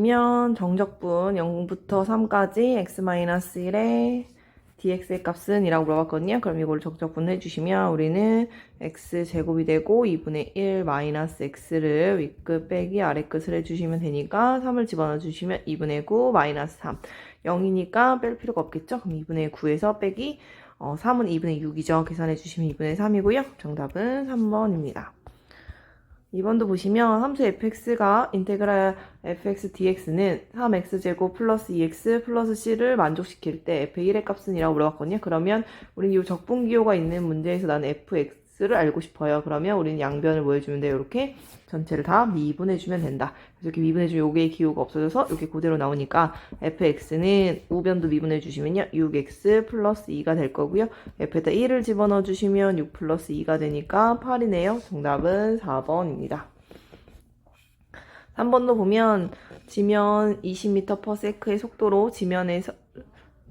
보시면 정적분 0부터 3까지 x-1의 dx의 값은 이라고 물어봤거든요. 그럼 이걸 정적분 해주시면 우리는 x제곱이 되고 2분의 1 마이너스 x를 윗끝 빼기 아래끝을 해주시면 되니까 3을 집어넣어 주시면 2분의 9 마이너스 3 0이니까 뺄 필요가 없겠죠. 그럼 2분의 9에서 빼기 3은 2분의 6이죠. 계산해 주시면 2분의 3이고요. 정답은 3번입니다. 2번도 보시면 함수 fx가 인테그랄 fx dx는 3x제곱 플러스 2x 플러스 c를 만족시킬 때 f1의 값은 이라고 물어봤거든요. 그러면 우린 이 적분기호가 있는 문제에서 나는 fx를 알고 싶어요. 그러면 우리는 양변을 뭐 해주면 돼요? 이렇게 전체를 다 미분해주면 된다. 그래서 이렇게 미분해주면 요게 기호가 없어져서 이렇게 그대로 나오니까 fx는 우변도 미분해주시면요. 6x 플러스 2가 될 거고요. f에다 1을 집어넣어 주시면 6 플러스 2가 되니까 8이네요. 정답은 4번입니다. 3번도 보면 지면 20m/s의 속도로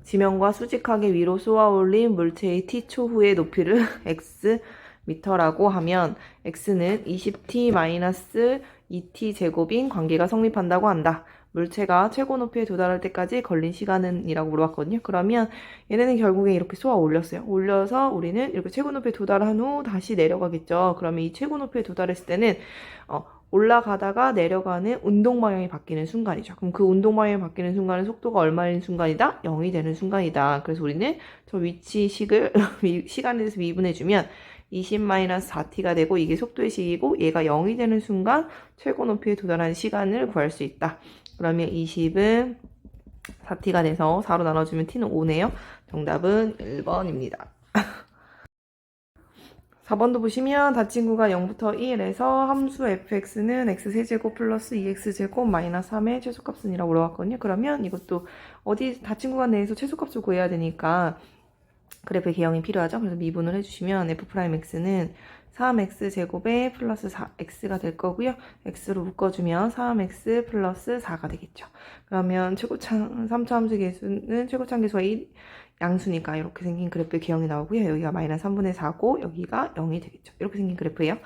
지면과 수직하게 위로 쏘아 올린 물체의 t초 후의 높이를 x 미터라고 하면 x는 20t-2t 제곱인 관계가 성립한다고 한다. 물체가 최고 높이에 도달할 때까지 걸린 시간은 이라고 물어봤거든요. 그러면 얘네는 결국에 이렇게 쏘아 올렸어요. 올려서 우리는 이렇게 최고 높이에 도달한 후 다시 내려가겠죠. 그러면 이 최고 높이에 도달했을 때는 올라가다가 내려가는 운동 방향이 바뀌는 순간이죠. 그럼 그 운동 방향이 바뀌는 순간은 속도가 얼마인 순간이다? 0이 되는 순간이다. 그래서 우리는 저 위치식을 시간에 대해서 미분해주면 20-4t가 되고 이게 속도의 식이고 얘가 0이 되는 순간 최고 높이에 도달하는 시간을 구할 수 있다. 그러면 20은 4t가 돼서 4로 나눠주면 t는 5네요. 정답은 1번입니다. 4번도 보시면 다친구가 0부터 1에서 함수 fx는 x세제곱 플러스 2x제곱 마이너스 3의 최소값은 이라고 물어봤거든요. 그러면 이것도 어디 다친구가 내에서 최소값을 구해야 되니까 그래프의 개형이 필요하죠. 그래서 미분을 해주시면 f'x는 3x제곱에 플러스 4x가 될 거고요. x로 묶어주면 3x 플러스 4가 되겠죠. 그러면 3차 함수 계수는 최고참 계수가 양수니까 이렇게 생긴 그래프의 개형이 나오고요. 여기가 마이너스 3분의 4고 여기가 0이 되겠죠. 이렇게 생긴 그래프예요.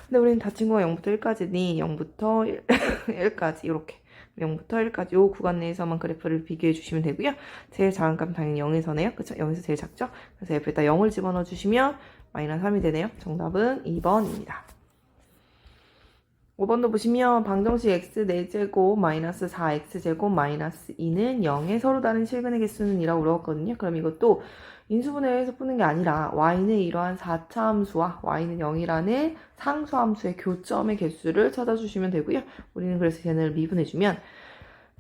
근데 우리는 다친구가 0부터 1까지니 0부터 1까지 이렇게 0부터 1까지 이 구간 내에서만 그래프를 비교해 주시면 되고요. 제일 작은 값은 당연히 0에서네요. 그쵸? 0에서 제일 작죠? 그래서 F에다 0을 집어넣어 주시면 마이너스 3이 되네요. 정답은 2번입니다. 5번도 보시면 방정식 x 4제곱 마이너스 4x제곱 마이너스 2는 0에 서로 다른 실근의 개수는 이라고 물어봤거든요. 그럼 이것도 인수분해해서 푸는 게 아니라 y는 이러한 4차 함수와 y는 0이라는 상수 함수의 교점의 개수를 찾아주시면 되고요. 우리는 그래서 얘네를 미분해주면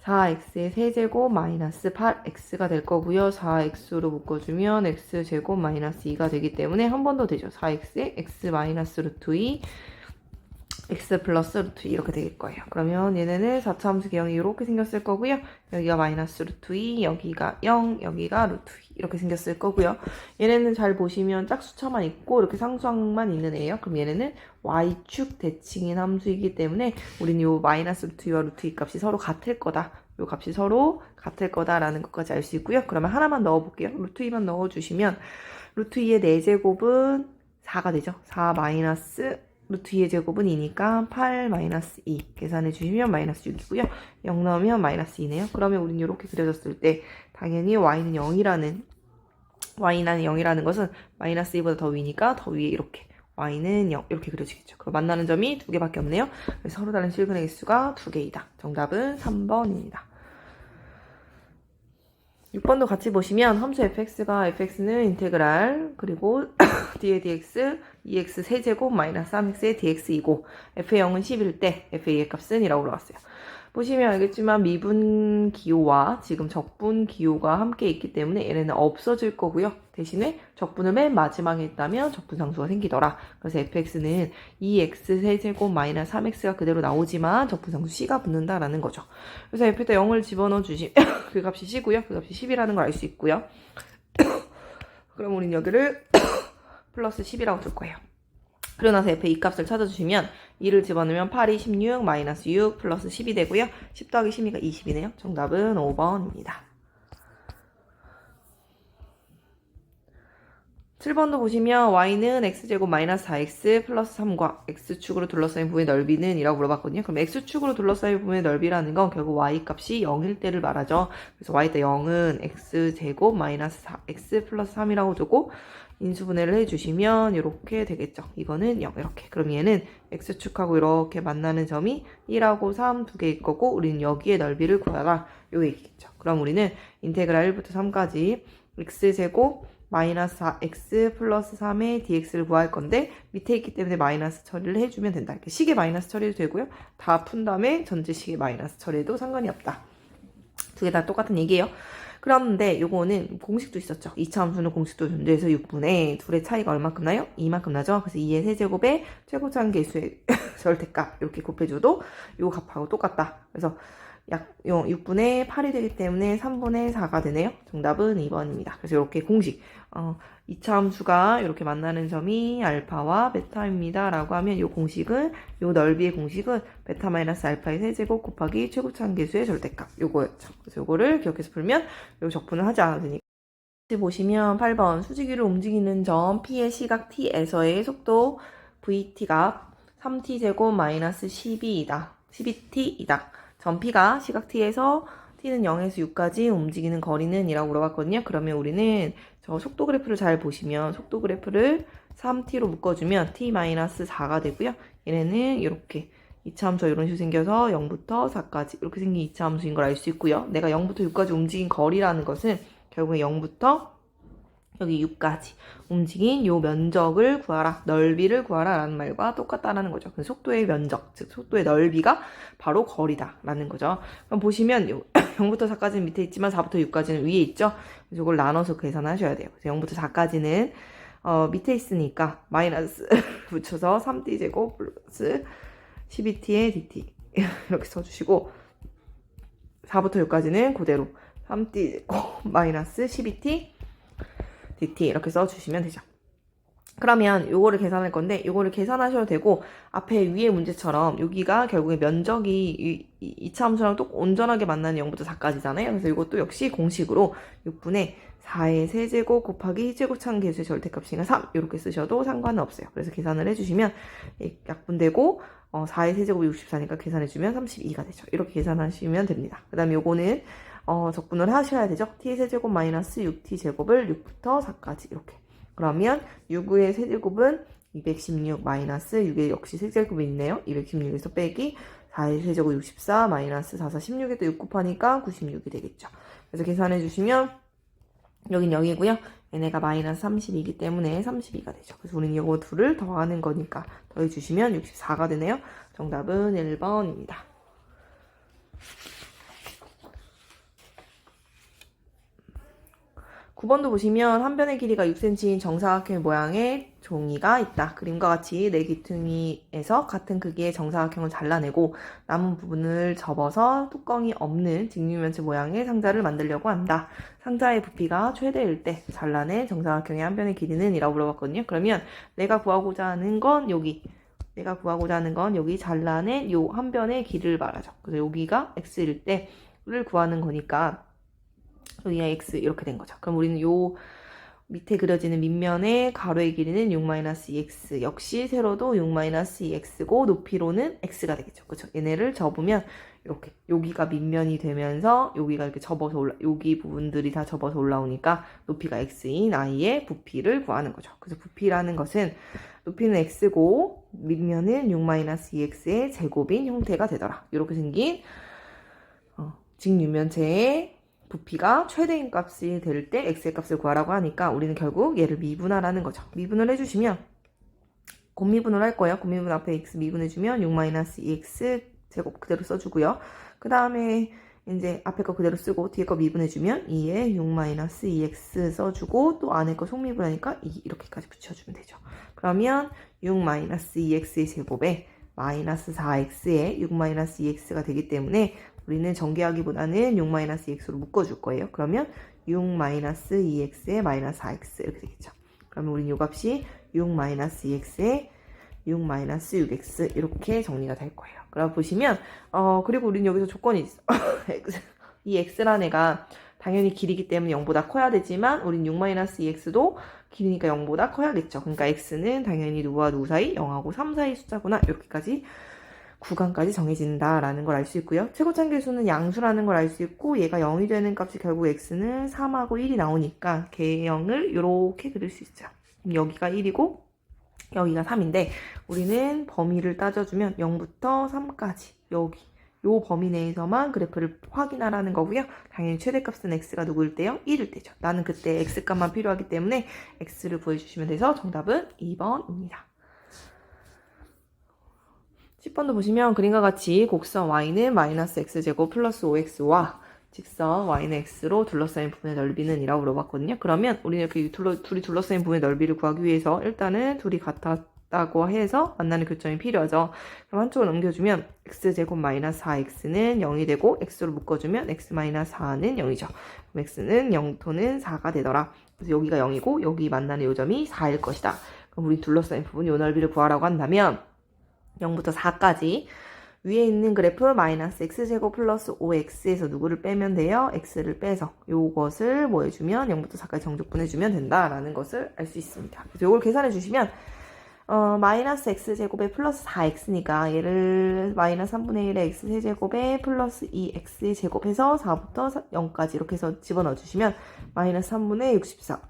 4x의 세제곱 마이너스 8x가 될 거고요. 4x로 묶어주면 x제곱 마이너스 2가 되기 때문에 한 번 더 되죠. 4x의 x 마이너스 루트 2 x 플러스 루트 2 이렇게 되길 거예요. 그러면 얘네는 4차 함수 개형이 이렇게 생겼을 거고요. 여기가 마이너스 루트 2, 여기가 0, 여기가 루트 2 이렇게 생겼을 거고요. 얘네는 잘 보시면 짝수차만 있고 이렇게 상수항만 있는 애예요. 그럼 얘네는 y축 대칭인 함수이기 때문에 우리는 요 마이너스 루트 2와 루트 2 값이 서로 같을 거다. 요 값이 서로 같을 거다라는 것까지 알 수 있고요. 그러면 하나만 넣어볼게요. 루트 2만 넣어주시면 루트 2의 4제곱은 4가 되죠. 4 마이너스 루트 2의 제곱은 2니까 8 마이너스 2 계산해 주시면 마이너스 6이고요. 0 넣으면 마이너스 2네요. 그러면 우리는 이렇게 그려졌을 때 당연히 y는 0이라는 것은 마이너스 2보다 더 위니까 더 위에 이렇게 y는 0 이렇게 그려지겠죠. 그럼 만나는 점이 2개밖에 없네요. 그래서 서로 다른 실근의 개수가 2개이다. 정답은 3번입니다. 6번도 같이 보시면 함수 fx가 fx는 인테그랄 그리고 d의 dx 2x 세제곱 마이너스 3x의 dx이고 f의 0은 10일 때 f의 값은 이라고 물어봤어요. 보시면 알겠지만 미분 기호와 지금 적분 기호가 함께 있기 때문에 얘네는 없어질 거고요. 대신에 적분을 맨 마지막에 했다면 적분상수가 생기더라. 그래서 fx는 2x 세제곱 마이너스 3x가 그대로 나오지만 적분상수 c가 붙는다라는 거죠. 그래서 f에다 0을 집어넣어 주시면 그 값이 c고요. 그 값이 10이라는 걸 알 수 있고요. 그럼 우린 여기를 플러스 10이라고 둘 거예요. 그러고 나서 f의 이 값을 찾아주시면 2를 집어넣으면 8이 16 마이너스 6 플러스 10이 되고요. 10 더하기 12가 20이네요. 정답은 5번입니다. 7번도 보시면 y는 x제곱 마이너스 4x 플러스 3과 x축으로 둘러싸인 부분의 넓이는 이라고 물어봤거든요. 그럼 x축으로 둘러싸인 부분의 넓이라는 건 결국 y 값이 0일 때를 말하죠. 그래서 y 때 0은 x제곱 마이너스 4x 플러스 3이라고 두고 인수분해를 해주시면 이렇게 되겠죠. 이거는 0 이렇게. 그럼 얘는 x축하고 이렇게 만나는 점이 1하고 3 두 개일 거고 우리는 여기에 넓이를 구하라. 요 얘기겠죠. 그럼 우리는 인테그랄 1부터 3까지 x제곱 마이너스 4x 플러스 3의 dx를 구할 건데 밑에 있기 때문에 마이너스 처리를 해주면 된다. 이렇게 식에 마이너스 처리도 되고요. 다 푼 다음에 전체식에 마이너스 처리해도 상관이 없다. 두 개 다 똑같은 얘기예요. 그런데 요거는 공식도 있었죠. 2차 함수는 공식도 존재해서 6분의 둘의 차이가 얼마큼 나요? 2만큼 나죠. 그래서 2의 세제곱에 최고차항 계수의 절대값 이렇게 곱해줘도 요 값하고 똑같다. 그래서 약 6분의 8이 되기 때문에 3분의 4가 되네요. 정답은 2번입니다. 그래서 이렇게 공식 2차 함수가 이렇게 만나는 점이 알파와 베타입니다. 라고 하면 이 공식은 이 넓이의 공식은 베타 마이너스 알파의 세제곱 곱하기 최고차항 계수의 절대값 요거였죠. 그래서 요거를 기억해서 풀면 요 적분을 하지 않아도 되니까. 보시면 8번 수직위를 움직이는 점 P의 시각 T에서의 속도 VT가 3T제곱 마이너스 12T이다. 점 P가 시각 T에서 T는 0에서 6까지 움직이는 거리는 이라고 물어봤거든요. 그러면 우리는 저 속도 그래프를 잘 보시면 속도 그래프를 3T로 묶어주면 T-4가 되고요. 얘네는 이렇게 2차 함수가 이런 식으로 생겨서 0부터 4까지 이렇게 생긴 2차 함수인 걸 알 수 있고요. 내가 0부터 6까지 움직인 거리라는 것은 결국에 0부터 여기 6까지 움직인 요 면적을 구하라, 넓이를 구하라 라는 말과 똑같다라는 거죠. 그 속도의 면적, 즉 속도의 넓이가 바로 거리다 라는 거죠. 그럼 보시면 0부터 4까지는 밑에 있지만 4부터 6까지는 위에 있죠. 그래서 이걸 나눠서 계산하셔야 돼요. 그래서 0부터 4까지는 밑에 있으니까 마이너스 붙여서 3t제곱 플러스 12t의 dt 이렇게 써주시고 4부터 6까지는 그대로 3t제곱 마이너스 12t dt 이렇게 써주시면 되죠. 그러면 요거를 계산할 건데 요거를 계산하셔도 되고 앞에 위에 문제처럼 여기가 결국에 면적이 2차 함수랑 또 온전하게 만나는 0부터 4까지잖아요. 그래서 이것도 역시 공식으로 6분의 4의 세제곱 곱하기 최고차항 계수의 절대값이니까 3 이렇게 쓰셔도 상관은 없어요. 그래서 계산을 해주시면 약분되고 4의 세제곱이 64니까 계산해주면 32가 되죠. 이렇게 계산하시면 됩니다. 그 다음에 요거는 적분을 하셔야 되죠. t 세제곱 마이너스 6t 제곱을 6부터 4까지 이렇게. 그러면 6의 세제곱은 216 마이너스 6의 역시 세제곱이 있네요. 216에서 빼기 4의 세제곱 64 마이너스 4, 4, 16에도 6 곱하니까 96이 되겠죠. 그래서 계산해 주시면 여긴 0이고요. 얘네가 마이너스 32이기 때문에 32가 되죠. 그래서 우리는 이거 둘을 더하는 거니까 더해주시면 64가 되네요. 정답은 1번입니다. 9번도 보시면 한 변의 길이가 6cm인 정사각형 모양의 종이가 있다. 그림과 같이 네 기퉁이에서 같은 크기의 정사각형을 잘라내고 남은 부분을 접어서 뚜껑이 없는 직육면체 모양의 상자를 만들려고 한다. 상자의 부피가 최대일 때 잘라낸 정사각형의 한 변의 길이는 이라고 물어봤거든요. 그러면 내가 구하고자 하는 건 여기 잘라낸 요 한 변의 길이를 말하죠. 그래서 여기가 x일 때를 구하는 거니까 여기가 x 이렇게 된 거죠. 그럼 우리는 요 밑에 그려지는 밑면의 가로의 길이는 6-2x 역시 세로도 6-2x고 높이로는 x가 되겠죠. 그렇죠? 얘네를 접으면 이렇게 여기가 밑면이 되면서 여기가 이렇게 접어서 여기 부분들이 다 접어서 올라오니까 높이가 x인 i의 부피를 구하는 거죠. 그래서 부피라는 것은 높이는 x고 밑면은 6-2x의 제곱인 형태가 되더라. 이렇게 생긴 직육면체의 부피가 최대인 값이 될 때 x의 값을 구하라고 하니까 우리는 결국 얘를 미분하라는 거죠. 미분을 해주시면 곱미분을 할 거예요. 곱미분 앞에 x 미분해주면 6-2x 제곱 그대로 써주고요. 그 다음에 이제 앞에 거 그대로 쓰고 뒤에 거 미분해주면 2에 6-2x 써주고 또 안에 거 속미분하니까 2 이렇게까지 붙여주면 되죠. 그러면 6-2x의 제곱에 마이너스 4x에 6-2x가 되기 때문에 우리는 전개하기보다는 6-2x로 묶어줄 거예요. 그러면 6-2x에 마이너스 4x 이렇게 되겠죠. 그러면 우리는 이 값이 6-2x에 6-6x 이렇게 정리가 될 거예요. 그럼 보시면 그리고 우리는 여기서 조건이 있어. 이 x란 애가 당연히 길이기 때문에 0보다 커야 되지만 우린 6-2x도 길이니까 0보다 커야겠죠. 그러니까 x는 당연히 누구와 누구 사이? 0하고 3 사이 숫자구나. 이렇게까지 구간까지 정해진다라는 걸 알 수 있고요. 최고차계수는 양수라는 걸 알 수 있고 얘가 0이 되는 값이 결국 x는 3하고 1이 나오니까 개형을 이렇게 그릴 수 있어요. 그럼 여기가 1이고 여기가 3인데 우리는 범위를 따져주면 0부터 3까지 여기 요 범위 내에서만 그래프를 확인하라는 거고요. 당연히 최대값은 x가 누구일 때요? 1일 때죠. 나는 그때 x값만 필요하기 때문에 x를 구해주시면 돼서 정답은 2번입니다. 10번도 보시면 그림과 같이 곡선 y는 마이너스 x제곱 플러스 5x와 직선 y는 x로 둘러싸인 부분의 넓이는 이라고 물어봤거든요. 그러면 우리는 이렇게 둘이 둘러싸인 부분의 넓이를 구하기 위해서 일단은 둘이 같았다고 해서 만나는 교점이 필요하죠. 그럼 한쪽을 넘겨주면 x제곱 마이너스 4x는 0이 되고 x로 묶어주면 x 마이너스 4는 0이죠. 그럼 x는 0토는 4가 되더라. 그래서 여기가 0이고 여기 만나는 요점이 4일 것이다. 그럼 우리 둘러싸인 부분 요 넓이를 구하라고 한다면 0부터 4까지 위에 있는 그래프 마이너스 x제곱 플러스 5x에서 누구를 빼면 돼요? x를 빼서 요것을 뭐 해주면 0부터 4까지 정적분해주면 된다라는 것을 알 수 있습니다. 그래서 요걸 계산해 주시면 마이너스 x제곱에 플러스 4x니까 얘를 마이너스 3분의 1의 x세제곱에 플러스 2x의 제곱해서 4부터 0까지 이렇게 해서 집어넣어 주시면 마이너스 3분의 64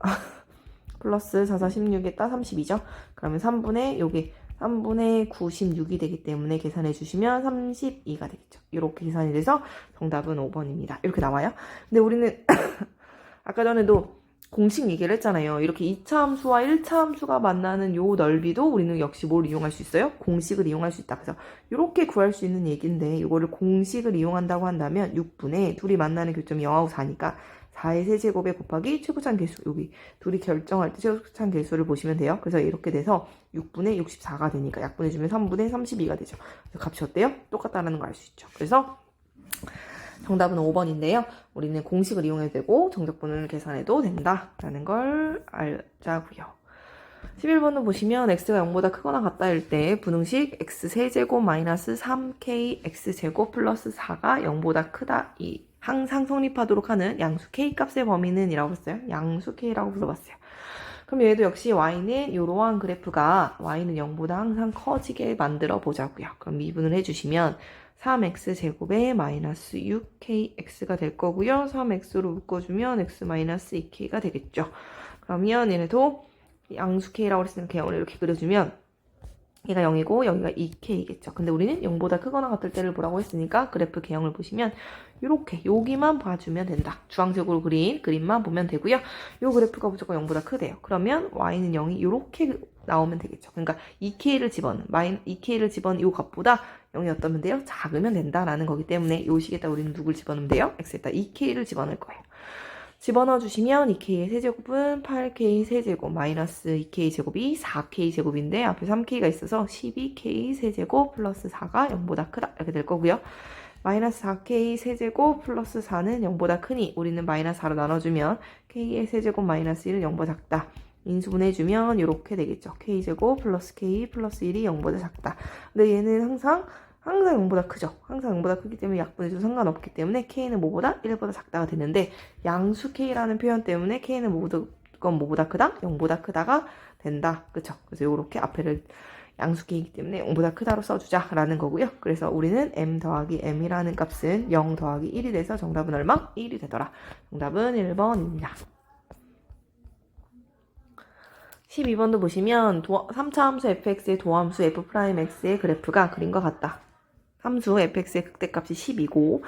플러스 4, 4, 16에다 32죠. 그러면 3분의 96이 되기 때문에 계산해 주시면 32가 되겠죠. 이렇게 계산이 돼서 정답은 5번입니다. 이렇게 나와요. 근데 우리는 아까 전에도 공식 얘기를 했잖아요. 이렇게 2차 함수와 1차 함수가 만나는 요 넓이도 우리는 역시 뭘 이용할 수 있어요? 공식을 이용할 수 있다. 그래서 이렇게 구할 수 있는 얘기인데 이거를 공식을 이용한다고 한다면 6분의 둘이 만나는 교점이 0하고 4니까 4의 세제곱에 곱하기 최고차항 계수 여기 둘이 결정할 때 최고차항 계수를 보시면 돼요. 그래서 이렇게 돼서 6분의 64가 되니까 약분해주면 3분의 32가 되죠. 그래서 값이 어때요? 똑같다는 걸 알 수 있죠. 그래서 정답은 5번인데요. 우리는 공식을 이용해도 되고 정적분을 계산해도 된다라는 걸 알자고요. 11번도 보시면 x가 0보다 크거나 같다일 때 분응식 x세제곱 마이너스 3k x제곱 플러스 4가 0보다 크다 이 항상 성립하도록 하는 양수 k 값의 범위는 이라고 했어요. 양수 k라고 불러봤어요. 그럼 얘도 역시 y는 이러한 그래프가 y는 0보다 항상 커지게 만들어 보자고요. 그럼 미분을 해주시면 3x제곱에 마이너스 6kx가 될 거고요. 3x로 묶어주면 x 마이너스 2k가 되겠죠. 그러면 얘네도 양수 k라고 했으니까 개형을 이렇게 그려주면 얘가 0이고 여기가 2k겠죠. 근데 우리는 0보다 크거나 같을 때를 뭐라고 했으니까 그래프 개형을 보시면 이렇게 여기만 봐주면 된다. 주황색으로 그린 그림만 보면 되고요. 이 그래프가 무조건 0보다 크대요. 그러면 y는 0이 이렇게 나오면 되겠죠. 그러니까 2k를 집어넣은 2k를 집어넣은 이 값보다 0이 어떠면 돼요? 작으면 된다라는 거기 때문에 이 식에다 우리는 누굴 집어넣으면 돼요? x에다 2k를 집어넣을 거예요. 집어넣어 주시면 2k의 세제곱은 8k 세제곱 마이너스 2k 제곱이 4k 제곱인데 앞에 3k가 있어서 12k 세제곱 플러스 4가 0보다 크다 이렇게 될 거고요. 마이너스 4k 세제곱 플러스 4는 0보다 크니 우리는 마이너스 4로 나눠주면 k의 세제곱 마이너스 1은 0보다 작다. 인수분해주면 이렇게 되겠죠. k제곱 플러스 k 플러스 1이 0보다 작다. 근데 얘는 항상 0보다 크죠. 항상 0보다 크기 때문에 약분해도 상관없기 때문에 k는 뭐보다? 1보다 작다가 되는데 양수 k라는 표현 때문에 k는 뭐보다 크다? 0보다 크다가 된다. 그쵸? 그래서 이렇게 앞에를 양수 k이기 때문에 0보다 크다로 써주자 라는 거고요. 그래서 우리는 m 더하기 m이라는 값은 0 더하기 1이 돼서 정답은 얼마? 1이 되더라. 정답은 1번입니다. 12번도 보시면 3차 함수 fx의 도함수 f'x의 그래프가 그림과 같다. 함수 fx의 극대값이 10이고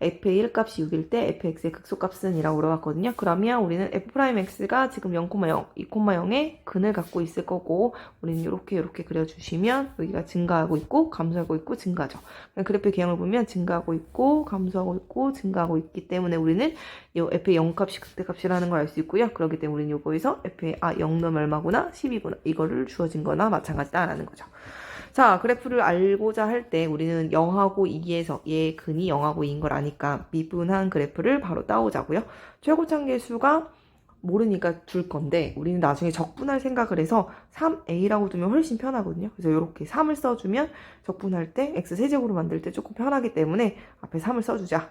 f의 1값이 6일 때 fx의 극소값은 이라고 물어봤거든요. 그러면 우리는 f'x가 지금 0,0, 2,0의 근을 갖고 있을 거고 우리는 이렇게 그려주시면 여기가 증가하고 있고 감소하고 있고 증가죠. 그래프의 개형을 보면 증가하고 있고 감소하고 있고 증가하고 있기 때문에 우리는 이 f의 0값이 극대값이라는 걸 알 수 있고요. 그렇기 때문에 우리는 이거에서 f의 0 넣으면 얼마구나? 10이구나. 이거를 주어진 거나 마찬가지다라는 거죠. 자, 그래프를 알고자 할 때 우리는 0하고 2에서 얘 근이 0하고 2인 걸 아니까 미분한 그래프를 바로 따오자고요. 최고차항 계수가 모르니까 둘 건데 우리는 나중에 적분할 생각을 해서 3a라고 두면 훨씬 편하거든요. 그래서 이렇게 3을 써주면 적분할 때 x세제곱으로 만들 때 조금 편하기 때문에 앞에 3을 써주자.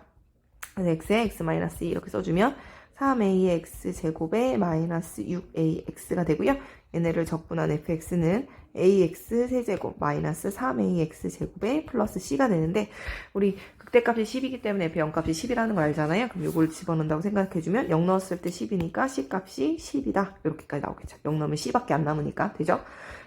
그래서 x에 x-2 이렇게 써주면 3ax제곱에 마이너스 6ax가 되고요. 얘네를 적분한 fx는 ax 세제곱 마이너스 3ax제곱에 플러스 c가 되는데 우리 극대값이 10이기 때문에 f 0값이 10이라는 걸 알잖아요. 그럼 이걸 집어넣는다고 생각해주면 0 넣었을 때 10이니까 c값이 10이다. 이렇게까지 나오겠죠. 0 넣으면 c밖에 안 남으니까. 되죠?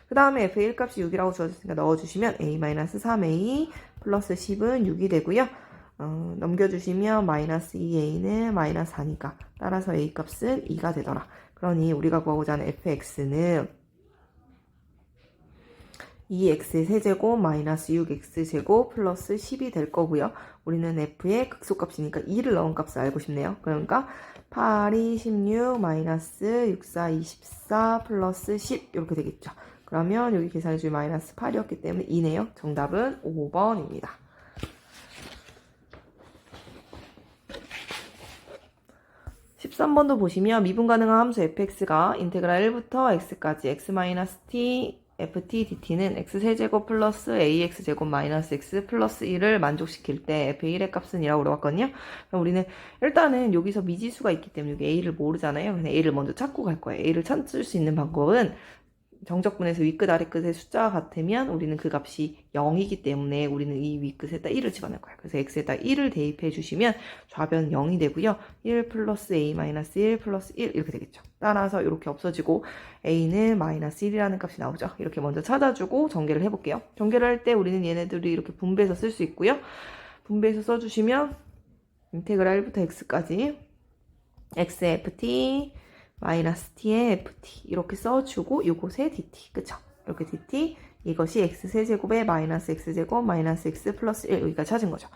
그 다음에 f의 1값이 6이라고 주어졌으니까 넣어주시면 a-3a 플러스 10은 6이 되고요. 넘겨주시면 마이너스 2a는 마이너스 4니까 따라서 a 값은 2가 되더라. 그러니 우리가 구하고자 하는 fx는 2x 세제곱 마이너스 6x제곱 플러스 10이 될 거고요. 우리는 f의 극소값이니까 2를 넣은 값을 알고 싶네요. 그러니까 8이 16 마이너스 6, 4, 24 플러스 10 이렇게 되겠죠. 그러면 여기 계산해줄 마이너스 8이었기 때문에 2네요. 정답은 5번입니다. 13번도 보시면 미분 가능한 함수 fx가 인테그랄 1부터 x까지 x-t ft dt는 x세제곱 플러스 ax제곱 마이너스 x 플러스 1을 만족시킬 때 f의 1의 값은 이라고 물어봤거든요. 그럼 우리는 일단은 여기서 미지수가 있기 때문에 여기 a를 모르잖아요. 그래서 a를 먼저 찾고 갈 거예요. a를 찾을 수 있는 방법은 정적분에서 윗끝 아래끝의 숫자가 같으면 우리는 그 값이 0이기 때문에 우리는 이 윗끝에다 1을 집어넣을 거예요. 그래서 x에다 1을 대입해 주시면 좌변 0이 되고요. 1 플러스 a 마이너스 1 플러스 1 이렇게 되겠죠. 따라서 이렇게 없어지고 a는 마이너스 1이라는 값이 나오죠. 이렇게 먼저 찾아주고 전개를 해볼게요. 전개를 할 때 우리는 얘네들이 이렇게 분배해서 쓸 수 있고요. 분배해서 써주시면 인테그랄 1부터 x까지 xft 마이너스 t에 ft 이렇게 써주고 이곳에 dt 그쵸? 이렇게 dt 이것이 x세제곱에 마이너스 x제곱 마이너스 x 플러스 1 여기까지 찾은 거죠.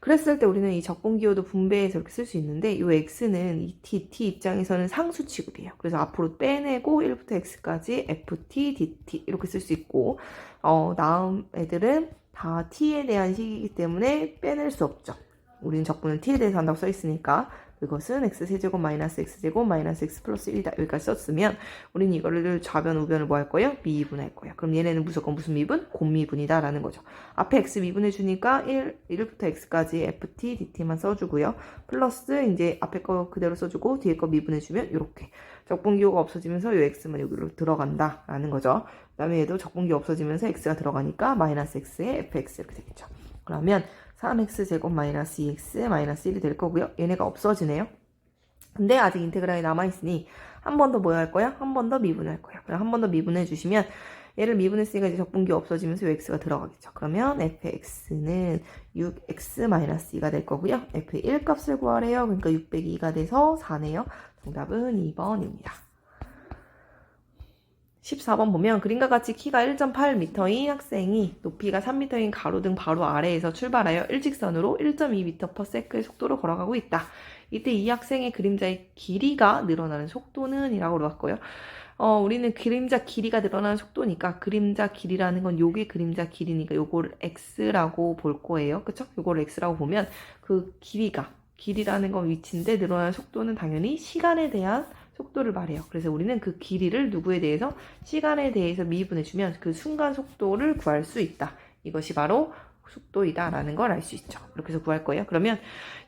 그랬을 때 우리는 이 적분기호도 분배해서 이렇게 쓸 수 있는데 이 x는 이 dt 입장에서는 상수 취급이에요. 그래서 앞으로 빼내고 1부터 x까지 ft dt 이렇게 쓸 수 있고 다음 애들은 다 t에 대한 식이기 때문에 빼낼 수 없죠. 우리는 적분은 t에 대해서 한다고 써 있으니까 그것은 x세제곱 마이너스 x제곱 마이너스 x 플러스 1이다. 여기까지 썼으면 우리는 이거를 좌변 우변을 뭐 할 거예요? 미분할 거예요. 그럼 얘네는 무조건 무슨 미분? 곱미분이다 라는 거죠. 앞에 x 미분해 주니까 1부터 x까지 ft dt만 써주고요. 플러스 이제 앞에 거 그대로 써주고 뒤에 거 미분해 주면 이렇게 적분기호가 없어지면서 이 x만 여기로 들어간다 라는 거죠. 그 다음에 얘도 적분기호 없어지면서 x가 들어가니까 마이너스 x에 fx 이렇게 되겠죠. 그러면 3x제곱 마이너스 2x 마이너스 1이 될 거고요. 얘네가 없어지네요. 근데 아직 인테그랄이 남아있으니 한 번 더 뭐 할 거야? 한 번 더 미분할 거야. 그럼 한 번 더 미분해 주시면 얘를 미분했으니까 이제 적분기 없어지면서 x가 들어가겠죠. 그러면 fx는 6x 마이너스 2가 될 거고요. f의 1값을 구하래요. 그러니까 6 빼기 2가 돼서 4네요. 정답은 2번입니다. 14번 보면 그림과 같이 키가 1.8m인 학생이 높이가 3m인 가로등 바로 아래에서 출발하여 일직선으로 1.2m/s의 속도로 걸어가고 있다. 이때 이 학생의 그림자의 길이가 늘어나는 속도는 이라고 물어봤고요. 우리는 그림자 길이가 늘어나는 속도니까 그림자 길이라는 건 요게 그림자 길이니까 요걸 x라고 볼 거예요. 그쵸? 요걸 x라고 보면 그 길이라는 건 위치인데 늘어나는 속도는 당연히 시간에 대한 속도를 말해요. 그래서 우리는 그 길이를 누구에 대해서 시간에 대해서 미분해주면 그 순간 속도를 구할 수 있다. 이것이 바로 속도이다 라는 걸 알 수 있죠. 이렇게 해서 구할 거예요. 그러면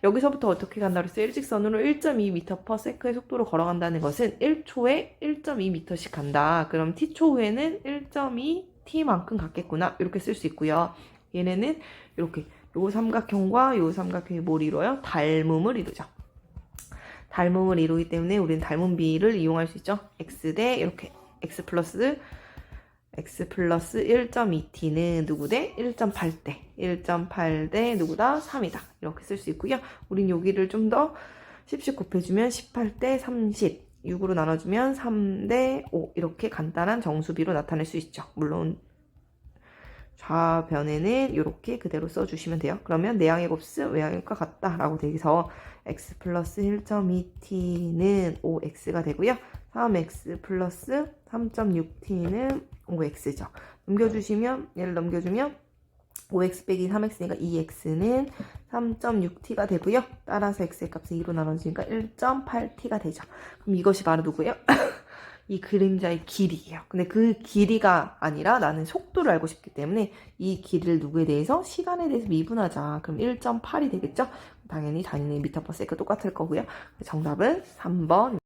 여기서부터 어떻게 간다 그랬어요? 일직선으로 1.2m/s의 속도로 걸어간다는 것은 1초에 1.2m씩 간다. 그럼 t초 후에는 1.2t만큼 갔겠구나. 이렇게 쓸 수 있고요. 얘네는 이렇게 요 삼각형과 요 삼각형이 뭘 이루어요? 닮음을 이루죠. 닮음을 이루기 때문에 우리는 닮은 비를 이용할 수 있죠. x 대 이렇게 x 플러스 1.2t는 누구 대? 1.8대 1.8대 누구다? 3이다. 이렇게 쓸 수 있고요. 우린 여기를 좀 더 10씩 곱해주면 18대 30 6으로 나눠주면 3대 5 이렇게 간단한 정수비로 나타낼 수 있죠. 물론 좌변에는 이렇게 그대로 써주시면 돼요. 그러면 내항의 곱수 외항의 곱과 같다 라고 되어서 x 플러스 1.2t는 5x가 되고요. 3x 플러스 3.6t는 5x죠. 얘를 넘겨주면 5x 빼기 3x니까 2x는 3.6t가 되고요. 따라서 x의 값은 2로 나눠지니까 1.8t가 되죠. 그럼 이것이 바로 누구예요? 이 그림자의 길이에요. 근데 그 길이가 아니라 나는 속도를 알고 싶기 때문에 이 길이를 누구에 대해서? 시간에 대해서 미분하자. 그럼 1.8이 되겠죠? 당연히 단위는 미터 퍼 세컨드 똑같을 거고요. 정답은 3번.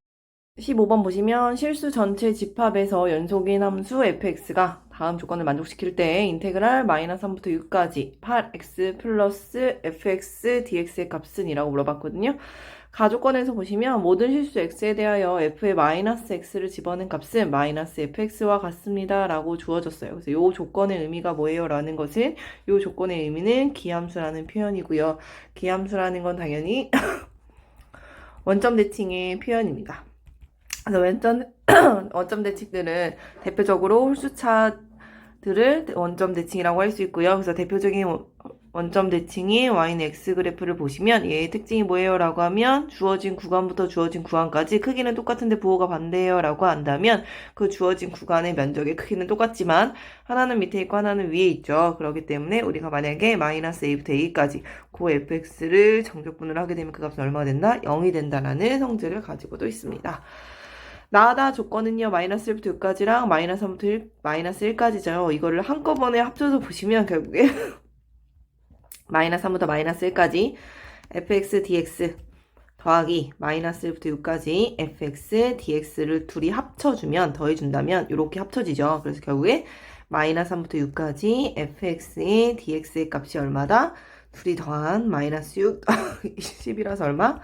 15번 보시면 실수 전체 집합에서 연속인 함수 fx가 다음 조건을 만족시킬 때 인테그랄 마이너스 3부터 6까지 8x 플러스 fx dx의 값은 이라고 물어봤거든요. 가조건에서 보시면 모든 실수 x에 대하여 f의 마이너스 x를 집어넣은 값은 마이너스 fx와 같습니다 라고 주어졌어요. 그래서 이 조건의 의미가 뭐예요? 라는 것은 이 조건의 의미는 기함수라는 표현이고요. 기함수라는 건 당연히 원점 대칭의 표현입니다. 그래서 원점 대칭들은 대표적으로 홀수차들을 원점 대칭이라고 할 수 있고요. 그래서 대표적인 원점 대칭인 y는 x 그래프를 보시면 얘의 특징이 뭐예요? 라고 하면 주어진 구간부터 주어진 구간까지 크기는 똑같은데 부호가 반대예요 라고 한다면 그 주어진 구간의 면적의 크기는 똑같지만 하나는 밑에 있고 하나는 위에 있죠. 그렇기 때문에 우리가 만약에 마이너스 a부터 a까지 그 fx를 정적분을 하게 되면 그 값은 얼마가 된다? 0이 된다라는 성질을 가지고도 있습니다. 나다 조건은요, 마이너스 1부터 6까지랑 마이너스 3부터 마이너스 1까지죠. 이거를 한꺼번에 합쳐서 보시면 결국에 마이너스 3부터 마이너스 1까지 fx dx 더하기 마이너스 1부터 6까지 fx dx를 둘이 합쳐주면 더해준다면 이렇게 합쳐지죠. 그래서 결국에 마이너스 3부터 6까지 fx의 dx의 값이 얼마다? 둘이 더한 마이너스 6 10이라서 얼마?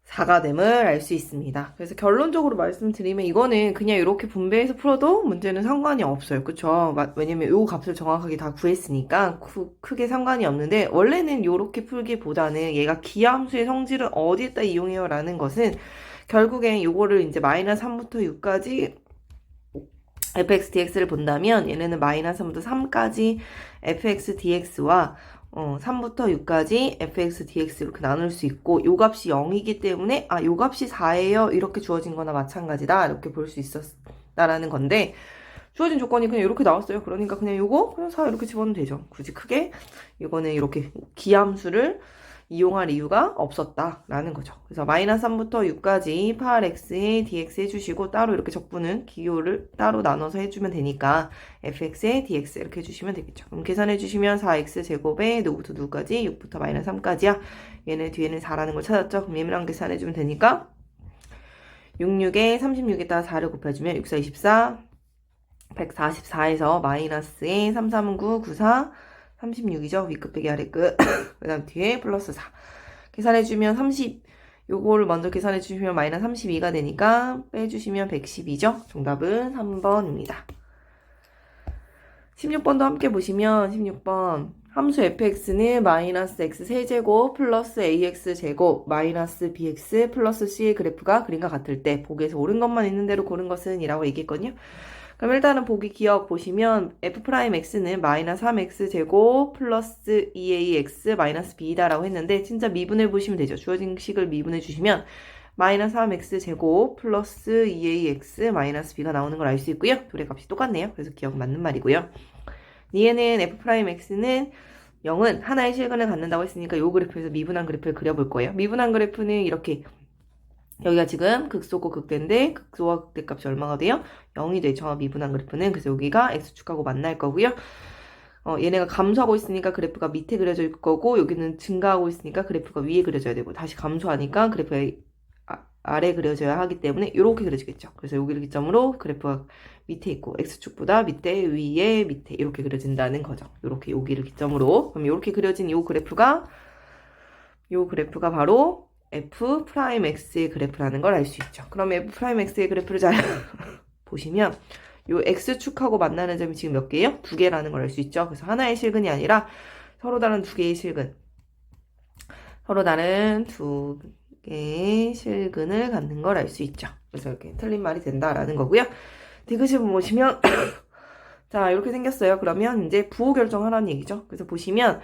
4가 됨을 알 수 있습니다. 그래서 결론적으로 말씀드리면 이거는 그냥 이렇게 분배해서 풀어도 문제는 상관이 없어요. 그쵸? 왜냐면 이 값을 정확하게 다 구했으니까 크게 상관이 없는데 원래는 이렇게 풀기보다는 얘가 기함수의 성질을 어디에다 이용해요? 라는 것은 결국엔 이거를 이제 마이너스 3부터 6까지 fx dx를 본다면 얘네는 마이너스 3부터 3까지 fx dx와 3부터 6까지 fx dx 이렇게 나눌 수 있고 요 값이 0이기 때문에 요 값이 4예요 이렇게 주어진 거나 마찬가지다 이렇게 볼 수 있었다라는 건데 주어진 조건이 그냥 이렇게 나왔어요. 그러니까 그냥 요거 그냥 4 이렇게 집어넣으면 되죠. 굳이 크게 이거는 이렇게 기함수를 이용할 이유가 없었다라는 거죠. 그래서 마이너스 3부터 6까지 8x의 dx 해주시고 따로 이렇게 적분은 기호를 따로 나눠서 해주면 되니까 fx의 dx 이렇게 해주시면 되겠죠. 그럼 계산해주시면 4x 제곱에 누구부터 누구까지? 6부터 마이너스 3까지야. 얘네 뒤에는 4라는 걸 찾았죠. 그럼 얘랑 계산해주면 되니까 66에 36에다가 4를 곱해주면 6, 4, 24 144에서 마이너스에 3, 3은 9, 9, 4 36이죠. 위끝 빼기 아래끝. 그 다음 뒤에 플러스 4. 계산해주면 30. 요거를 먼저 계산해주시면 마이너스 32가 되니까 빼주시면 112죠. 정답은 3번입니다. 16번도 함께 보시면 16번. 함수 fx는 마이너스 x 세제곱 플러스 ax 제곱 마이너스 bx 플러스 c의 그래프가 그림과 같을 때 보기에서 옳은 것만 있는 대로 고른 것은 이라고 얘기했거든요. 그럼 일단은 보기 기억 보시면 f'x는 마이너스 3x 제곱 플러스 2ax 마이너스 b다라고 했는데 진짜 미분해 보시면 되죠. 주어진 식을 미분해 주시면 마이너스 3x 제곱 플러스 2ax 마이너스 b가 나오는 걸 알 수 있고요. 둘의 값이 똑같네요. 그래서 기억 맞는 말이고요. 얘는 f'x는 0은 하나의 실근을 갖는다고 했으니까 이 그래프에서 미분한 그래프를 그려볼 거예요. 미분한 그래프는 이렇게 여기가 지금 극소고 극대인데 극소와 극대 값이 얼마가 돼요? 0이 되죠. 미분한 그래프는. 그래서 여기가 x축하고 만날 거고요. 얘네가 감소하고 있으니까 그래프가 밑에 그려질 거고 여기는 증가하고 있으니까 그래프가 위에 그려져야 되고 다시 감소하니까 그래프가 아래 그려져야 하기 때문에 이렇게 그려지겠죠. 그래서 여기를 기점으로 그래프가 밑에 있고 x축보다 밑에 위에 밑에 이렇게 그려진다는 거죠. 이렇게 여기를 기점으로. 그럼 이렇게 그려진 이 그래프가 바로 f'x의 그래프라는 걸 알 수 있죠. 그럼 f'x의 그래프를 잘 보시면 요 x축하고 만나는 점이 지금 몇 개예요? 2개라는 걸 알 수 있죠. 그래서 하나의 실근이 아니라 서로 다른 2개의 실근. 서로 다른 2개의 실근을 갖는 걸 알 수 있죠. 그래서 이렇게 틀린 말이 된다라는 거고요. 디귿을 보시면 자 이렇게 생겼어요. 그러면 이제 부호 결정하라는 얘기죠. 그래서 보시면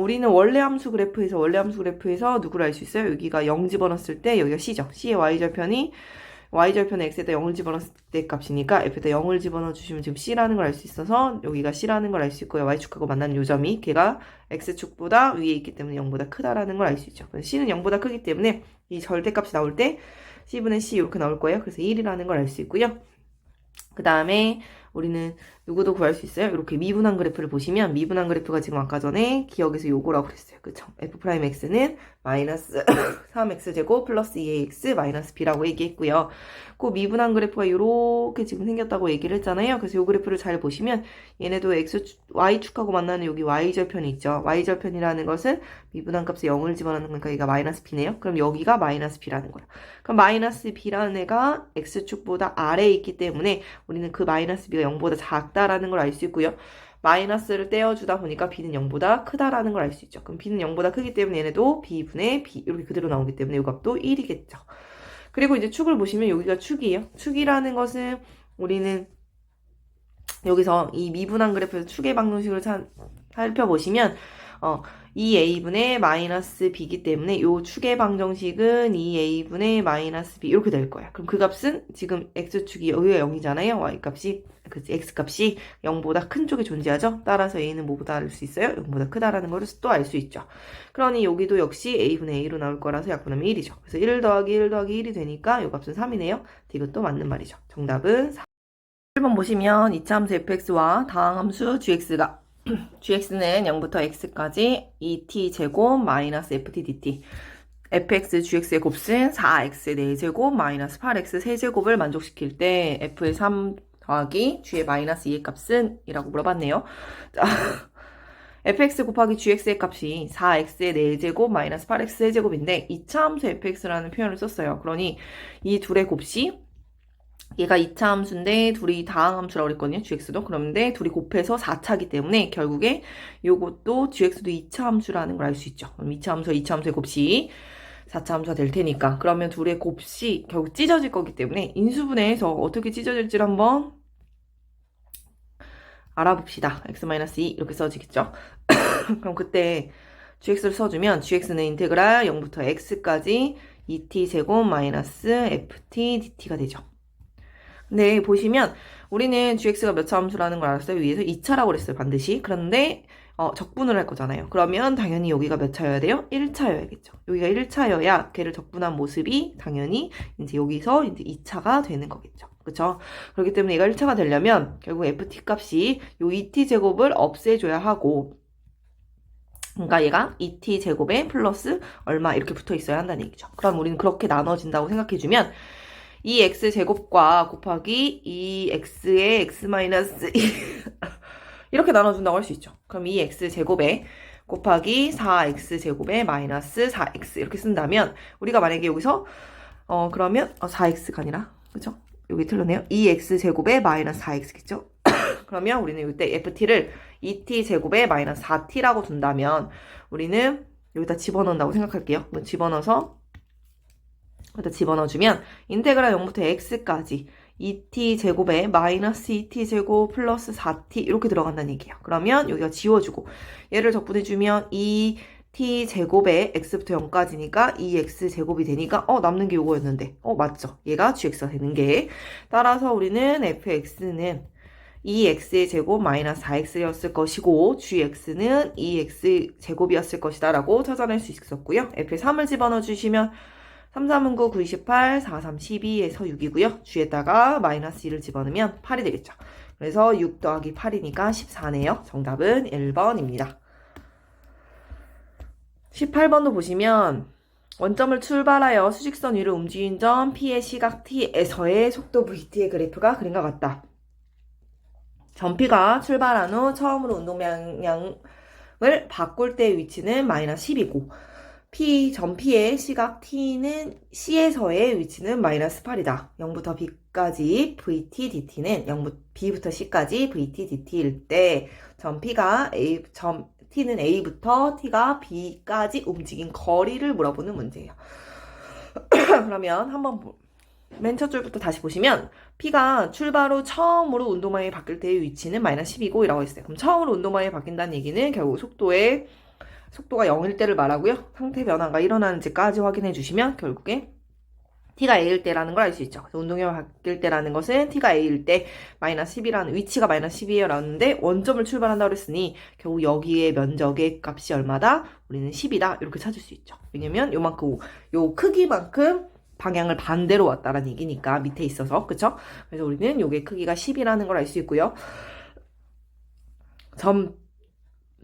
우리는 원래 함수 그래프에서 누구를 알 수 있어요? 여기가 0 집어넣었을 때 여기가 c죠. c의 y절편이 y절편에 x에다 0을 집어넣었을 때 값이니까 f에다 0을 집어넣어 주시면 지금 c라는 걸 알 수 있어서 여기가 c라는 걸 알 수 있고요. y축하고 만나는 요점이 걔가 x축보다 위에 있기 때문에 0보다 크다라는 걸 알 수 있죠. c는 0보다 크기 때문에 이 절대값이 나올 때 c분의 c 이렇게 나올 거예요. 그래서 1이라는 걸 알 수 있고요. 그 다음에 우리는 누구도 구할 수 있어요. 이렇게 미분한 그래프를 보시면 미분한 그래프가 지금 아까 전에 기억에서 요거라고 그랬어요. 그쵸? f'x는 마이너스 3x제곱 플러스 2ax 마이너스 b라고 얘기했고요. 그 미분한 그래프가 이렇게 지금 생겼다고 얘기를 했잖아요. 그래서 이 그래프를 잘 보시면 얘네도 y축하고 만나는 여기 y절편이 있죠. y절편이라는 것은 미분한 값에 0을 집어넣는 거니까 얘가 마이너스 b네요. 그럼 여기가 마이너스 b라는 거예요. 그럼 마이너스 b라는 애가 x축보다 아래에 있기 때문에 우리는 그 마이너스 b가 0보다 작다라는 걸 알 수 있고요. 마이너스를 떼어주다 보니까 b는 0보다 크다라는 걸 알 수 있죠. 그럼 b는 0보다 크기 때문에 얘네도 b분의 b 이렇게 그대로 나오기 때문에 이 값도 1이겠죠. 그리고 이제 축을 보시면 여기가 축이에요. 축이라는 것은 우리는 여기서 이 미분한 그래프에서 축의 방정식을 살펴보시면 2a분의 마이너스 b이기 때문에 이 축의 방정식은 2a분의 마이너스 b 이렇게 될 거야. 그럼 그 값은 지금 x축이 여기가 0이잖아요. y값이 x값이 0보다 큰 쪽에 존재하죠. 따라서 a는 뭐보다 알 수 있어요? 0보다 크다라는 거를 또 알 수 있죠. 그러니 여기도 역시 a분의 a로 나올 거라서 약분하면 1이죠. 그래서 1 더하기 1 더하기 1이 되니까 이 값은 3이네요. 이것도 맞는 말이죠. 정답은 4. 1번 보시면 이차함수 fx와 다항함수 gx가 gx는 0부터 x까지 2t 제곱 마이너스 ft dt fx gx의 곱은 4x 4제곱 마이너스 8x 세제곱을 만족시킬 때 f의 3 더하기 g의 마이너스 2의 값은? 이라고 물어봤네요. 자, fx 곱하기 gx의 값이 4x의 4제곱 마이너스 8x 세제곱인데 이차함수 fx라는 표현을 썼어요. 그러니 이 둘의 곱이 얘가 2차 함수인데 둘이 다항함수라고 그랬거든요. gx도. 그런데 둘이 곱해서 4차기 때문에 결국에 요것도 gx도 2차 함수라는 걸 알 수 있죠. 그럼 2차 함수와 2차 함수의 곱이 4차 함수가 될 테니까 그러면 둘의 곱이 결국 찢어질 거기 때문에 인수분해해서 어떻게 찢어질지를 한번 알아봅시다. x-2 이렇게 써지겠죠. 그럼 그때 gx를 써주면 gx는 인테그랄 0부터 x까지 2t 제곱 마이너스 ft dt가 되죠. 네, 보시면 우리는 gx가 몇 차 함수라는 걸 알았어요. 위에서 2차라고 그랬어요. 반드시. 그런데 적분을 할 거잖아요. 그러면 당연히 여기가 몇 차여야 돼요? 1차여야겠죠. 여기가 1차여야 걔를 적분한 모습이 당연히 이제 여기서 이제 2차가 되는 거겠죠. 그렇죠? 그렇기 때문에 얘가 1차가 되려면 결국 ft 값이 요 2t 제곱을 없애줘야 하고 그러니까 얘가 2t 제곱에 플러스 얼마 이렇게 붙어 있어야 한다는 얘기죠. 그럼 우리는 그렇게 나눠진다고 생각해주면 2x제곱과 곱하기 2x의 x 마이너스 이렇게 나눠준다고 할 수 있죠. 그럼 2x제곱에 곱하기 4x제곱에 마이너스 4x 이렇게 쓴다면 우리가 만약에 여기서 그러면 4x가 아니라 그죠? 여기 틀렸네요. 2x제곱에 마이너스 4x겠죠? 그러면 우리는 이때 ft를 2t제곱에 마이너스 4t라고 둔다면 우리는 여기다 집어넣는다고 생각할게요. 집어넣어서 여기다 집어넣어주면 인테그랄 0부터 x까지 2t 제곱에 마이너스 2t 제곱 플러스 4t 이렇게 들어간다는 얘기예요. 그러면 여기가 지워주고 얘를 적분해주면 2t 제곱에 x부터 0까지니까 2x 제곱이 되니까 남는 게 요거였는데 맞죠? 얘가 gx가 되는 게 따라서 우리는 fx는 2x의 제곱 마이너스 4x였을 것이고 gx는 2x 제곱이었을 것이다 라고 찾아낼 수 있었고요. f에 3을 집어넣어 주시면 3, 3은 9, 9, 28, 4, 3, 12에서 6이고요. g에다가 마이너스 2를 집어넣으면 8이 되겠죠. 그래서 6 더하기 8이니까 14네요. 정답은 1번입니다. 18번도 보시면 원점을 출발하여 수직선 위를 움직인 점 P의 시각 T에서의 속도 VT의 그래프가 그림과 같다. 점 P가 출발한 후 처음으로 운동 방향을 바꿀 때의 위치는 마이너스 10이고 점 P의 시각 T는 C에서의 위치는 마이너스 8이다. 0부터 B까지 VT DT는 B부터 C까지 VT DT일 때 점 T는 A부터 T가 B까지 움직인 거리를 물어보는 문제예요. 그러면 한번 맨 첫 줄부터 다시 보시면 P가 출발 후 처음으로 운동방향이 바뀔 때의 위치는 마이너스 10이고 이라고 했어요. 그럼 처음으로 운동방향이 바뀐다는 얘기는 결국 속도가 0일 때를 말하고요. 상태 변화가 일어나는지까지 확인해 주시면 결국에 t가 a일 때라는 걸 알 수 있죠. 그래서 운동량이 바뀔 때라는 것은 t가 a일 때 마이너스 10이라는 위치가 마이너스 10이에요 라는데 원점을 출발한다고 했으니 결국 여기에 면적의 값이 얼마다? 우리는 10이다 이렇게 찾을 수 있죠. 왜냐면 요만큼 요 크기만큼 방향을 반대로 왔다라는 얘기니까 밑에 있어서 그쵸? 그래서 우리는 요게 크기가 10이라는 걸 알 수 있고요. 점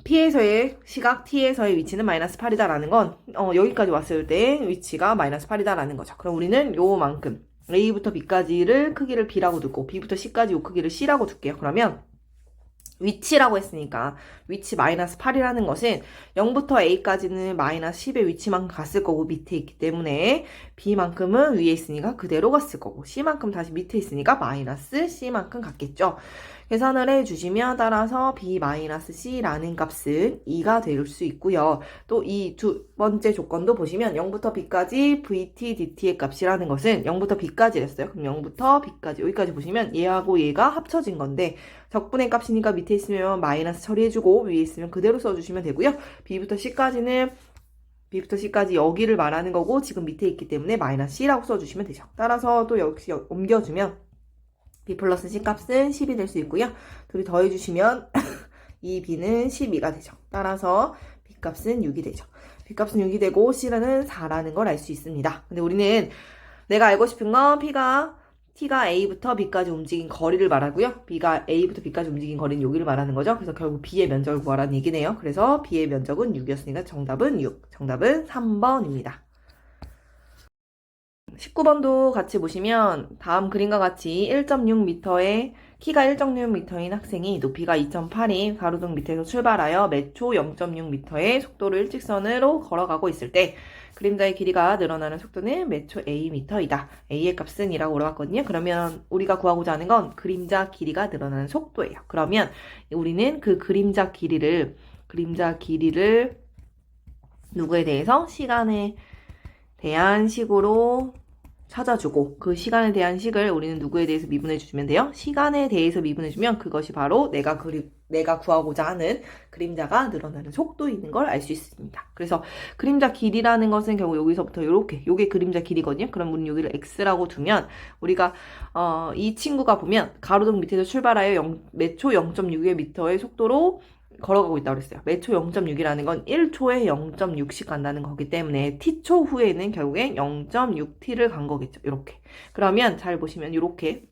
P에서의 시각 T에서의 위치는 마이너스 8이다라는 건 여기까지 왔을 때 위치가 마이너스 8이다라는 거죠. 그럼 우리는 요만큼 A부터 B까지를 크기를 B라고 두고 B부터 C까지 요 크기를 C라고 둘게요. 그러면 위치라고 했으니까 위치 마이너스 8이라는 것은 0부터 A까지는 마이너스 10의 위치만큼 갔을 거고 밑에 있기 때문에 B만큼은 위에 있으니까 그대로 갔을 거고 C만큼 다시 밑에 있으니까 마이너스 C만큼 갔겠죠. 계산을 해주시면 따라서 B-C라는 값은 2가 될 수 있고요. 또 이 두 번째 조건도 보시면 0부터 B까지 VT, DT의 값이라는 것은 0부터 B까지였어요. 그럼 0부터 B까지 여기까지 보시면 얘하고 얘가 합쳐진 건데 적분의 값이니까 밑에 있으면 마이너스 처리해주고 위에 있으면 그대로 써주시면 되고요. B부터 C까지 여기를 말하는 거고 지금 밑에 있기 때문에 마이너스 C라고 써주시면 되죠. 따라서 또 역시 옮겨주면 B 플러스 C 값은 10이 될 수 있고요. 둘이 더해주시면 이 B는 12가 되죠. 따라서 B 값은 6이 되죠. B 값은 6이 되고 C는 4라는 걸 알 수 있습니다. 근데 우리는 내가 알고 싶은 건 T가 A부터 B까지 움직인 거리를 말하고요. B가 A부터 B까지 움직인 거리는 여기를 말하는 거죠. 그래서 결국 B의 면적을 구하라는 얘기네요. 그래서 B의 면적은 6이었으니까 정답은 6. 정답은 3번입니다. 19번도 같이 보시면 다음 그림과 같이 1.6m의 키가 1.6m인 학생이 높이가 2.8인 가로등 밑에서 출발하여 매초 0.6m의 속도로 일직선으로 걸어가고 있을 때 그림자의 길이가 늘어나는 속도는 매초 am이다. a의 값은 2라고 물어봤거든요. 그러면 우리가 구하고자 하는 건 그림자 길이가 늘어나는 속도예요. 그러면 우리는 그 그림자 길이를 누구에 대해서 시간에 대한 식으로 찾아주고 그 시간에 대한 식을 우리는 누구에 대해서 미분해 주시면 돼요. 시간에 대해서 미분해 주면 그것이 바로 내가 구하고자 하는 그림자가 늘어나는 속도인 걸 알 수 있습니다. 그래서 그림자 길이라는 것은 결국 여기서부터 이렇게 요게 그림자 길이거든요. 그럼 우리는 여기를 x라고 두면 우리가 이 친구가 보면 가로등 밑에서 출발하여 매초 0.6의 미터의 속도로 걸어가고 있다고 그랬어요. 매초 0.6이라는 건 1초에 0.6씩 간다는 거기 때문에 t초 후에는 결국에 0.6t를 간 거겠죠. 이렇게. 그러면 잘 보시면 이렇게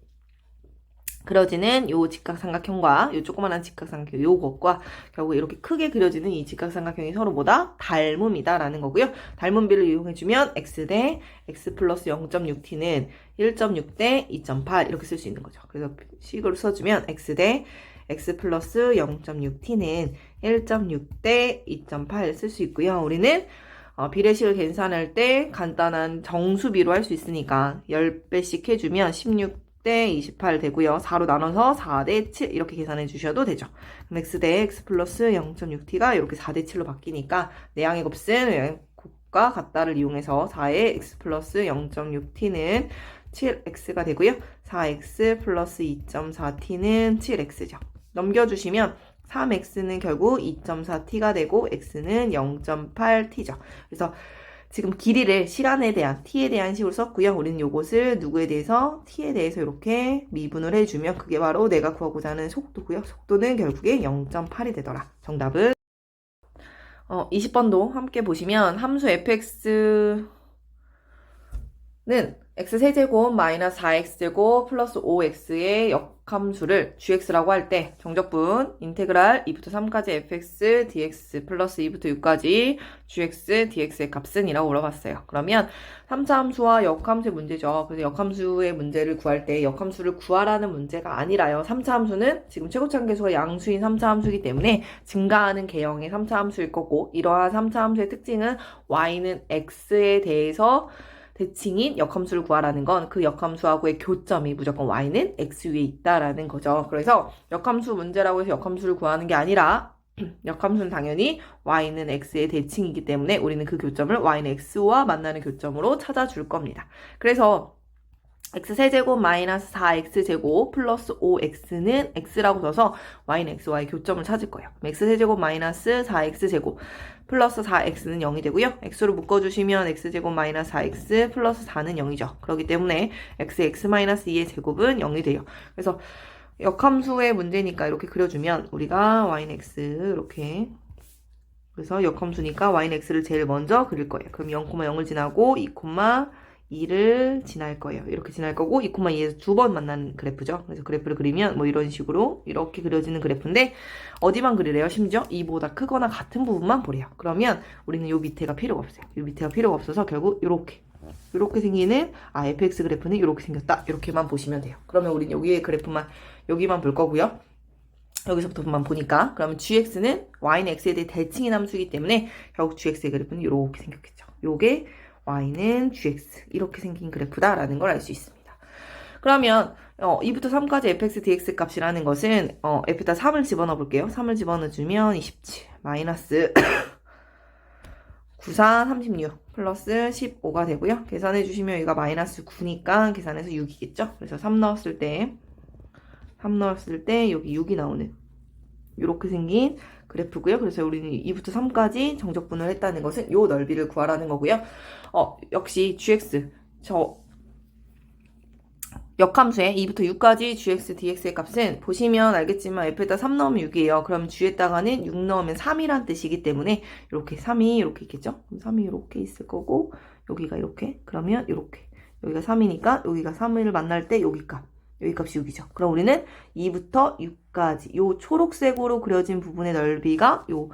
그려지는 요 직각삼각형과 요 조그만한 직각삼각형 요것과 결국 이렇게 크게 그려지는 이 직각삼각형이 서로 뭐다? 닮음이다 라는 거고요. 닮음비를 이용해주면 x 대 x 플러스 0.6t는 1.6 대 2.8 이렇게 쓸 수 있는 거죠. 그래서 식으로 써주면 x 대 x 플러스 0.6t는 1.6 대 2.8 쓸 수 있고요. 우리는 비례식을 계산할 때 간단한 정수비로 할 수 있으니까 10배씩 해주면 16 대 28 되고요. 4로 나눠서 4 대 7 이렇게 계산해 주셔도 되죠. 그럼 x 대 x 플러스 0.6t가 이렇게 4 대 7로 바뀌니까 내양의 곱은 곱과 같다를 이용해서 4의 x 플러스 0.6t는 7x가 되고요. 4x 플러스 2.4t는 7x죠. 넘겨주시면 3x는 결국 2.4t가 되고 x는 0.8t죠. 그래서 지금 길이를 시간에 대한 t에 대한 식으로 썼고요. 우리는 요것을 누구에 대해서 t에 대해서 이렇게 미분을 해주면 그게 바로 내가 구하고자 하는 속도고요. 속도는 결국에 0.8이 되더라. 정답은 20번도 함께 보시면 함수 fx는 x세제곱 마이너스 4x제곱 플러스 5x의 역함수를 gx라고 할 때 정적분 인테그랄 2부터 3까지 fx dx 플러스 2부터 6까지 gx dx의 값은 이라고 물어봤어요. 그러면 3차 함수와 역함수의 문제죠. 그래서 역함수의 문제를 구할 때 역함수를 구하라는 문제가 아니라요. 3차 함수는 지금 최고차함계수가 양수인 3차 함수이기 때문에 증가하는 개형의 3차 함수일 거고 이러한 3차 함수의 특징은 y는 x에 대해서 대칭인 역함수를 구하라는 건 그 역함수하고의 교점이 무조건 y는 x 위에 있다라는 거죠. 그래서 역함수 문제라고 해서 역함수를 구하는 게 아니라 역함수는 당연히 y는 x의 대칭이기 때문에 우리는 그 교점을 y는 x와 만나는 교점으로 찾아줄 겁니다. 그래서 x세제곱 마이너스 4x제곱 플러스 5x는 x라고 써서 y는 x와의 교점을 찾을 거예요. x세제곱 마이너스 4x제곱 플러스 4x는 0이 되고요. x로 묶어주시면 x제곱 마이너스 4x 플러스 4는 0이죠. 그렇기 때문에 x 마이너스 2의 제곱은 0이 돼요. 그래서 역함수의 문제니까 이렇게 그려주면 우리가 y는 x 이렇게 그래서 역함수니까 y는 x를 제일 먼저 그릴 거예요. 그럼 0,0을 지나고 2, 2를 지날 거예요. 이렇게 지날 거고 2,2에서 두 번 만나는 그래프죠. 그래서 그래프를 그리면 뭐 이런 식으로 이렇게 그려지는 그래프인데 어디만 그리래요? 심지어 2보다 크거나 같은 부분만 보래요. 그러면 우리는 요 밑에가 필요가 없어요. 요 밑에가 필요가 없어서 결국 이렇게 생기는 fx 그래프는 이렇게 생겼다. 이렇게만 보시면 돼요. 그러면 우리는 여기의 그래프만 여기만 볼 거고요. 여기서부터만 보니까 그러면 gx는 y는 x에 대해 대칭인 함수이기 때문에 결국 gx의 그래프는 이렇게 생겼겠죠. 요게 y는 gx 이렇게 생긴 그래프다라는 걸 알 수 있습니다. 그러면 2부터 3까지 fx dx 값이라는 것은 f에다 3을 집어넣어 볼게요. 3을 집어넣어주면 27 마이너스 94, 36 플러스 15가 되고요. 계산해 주시면 여기가 마이너스 9니까 계산해서 6이겠죠. 그래서 3 넣었을 때 여기 6이 나오는 이렇게 생긴 그래프고요. 그래서 우리는 2부터 3까지 정적분을 했다는 것은 이 넓이를 구하라는 거고요. 역시 gx 역함수의 2부터 6까지 gx dx의 값은 보시면 알겠지만 f에다 3 넣으면 6이에요. 그럼 g에다가는 6 넣으면 3이란 뜻이기 때문에 이렇게 3이 이렇게 있겠죠? 그럼 3이 이렇게 있을 거고 여기가 이렇게 그러면 이렇게 여기가 3이니까 여기가 3을 만날 때 여기 값이 6이죠. 그럼 우리는 2부터 6까지 요 초록색으로 그려진 부분의 넓이가 요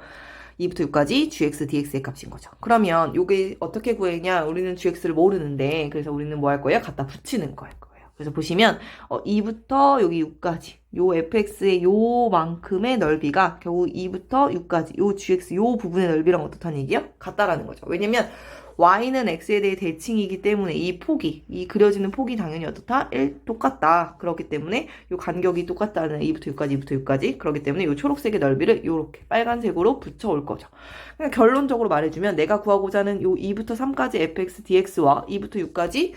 2부터 6까지 gx dx의 값인 거죠. 그러면 요게 어떻게 구했냐? 우리는 gx를 모르는데 그래서 우리는 뭐 할 거예요? 갖다 붙이는 거예요. 그래서 보시면 2부터 여기 6까지 요 fx의 요만큼의 넓이가 결국 2부터 6까지 요 gx 요 부분의 넓이랑 어떻다는 얘기예요? 같다라는 거죠. 왜냐면 y는 x에 대해 대칭이기 때문에 이 그려지는 폭이 당연히 어떻다? 똑같다. 그렇기 때문에 요 간격이 똑같다는 2부터 6까지 그렇기 때문에 요 초록색의 넓이를 요렇게 빨간색으로 붙여올 거죠. 그냥 결론적으로 말해주면 내가 구하고자 하는 요 2부터 3까지 fx dx와 2부터 6까지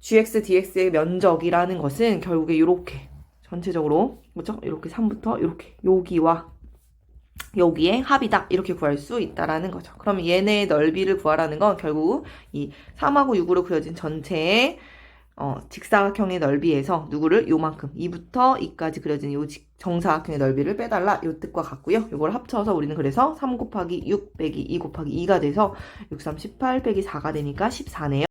gx dx의 면적이라는 것은 결국에 이렇게 전체적으로 그렇죠? 이렇게 3부터 이렇게 여기에 합이다 이렇게 구할 수 있다라는 거죠. 그럼 얘네의 넓이를 구하라는 건 결국 이 3하고 6으로 그려진 전체의 직사각형의 넓이에서 누구를 요만큼 2부터 2까지 그려진 요 정사각형의 넓이를 빼달라 요 뜻과 같고요. 이걸 합쳐서 우리는 그래서 3 곱하기 6 빼기 2 곱하기 2가 돼서 6, 3, 18 빼기 4가 되니까 14네요.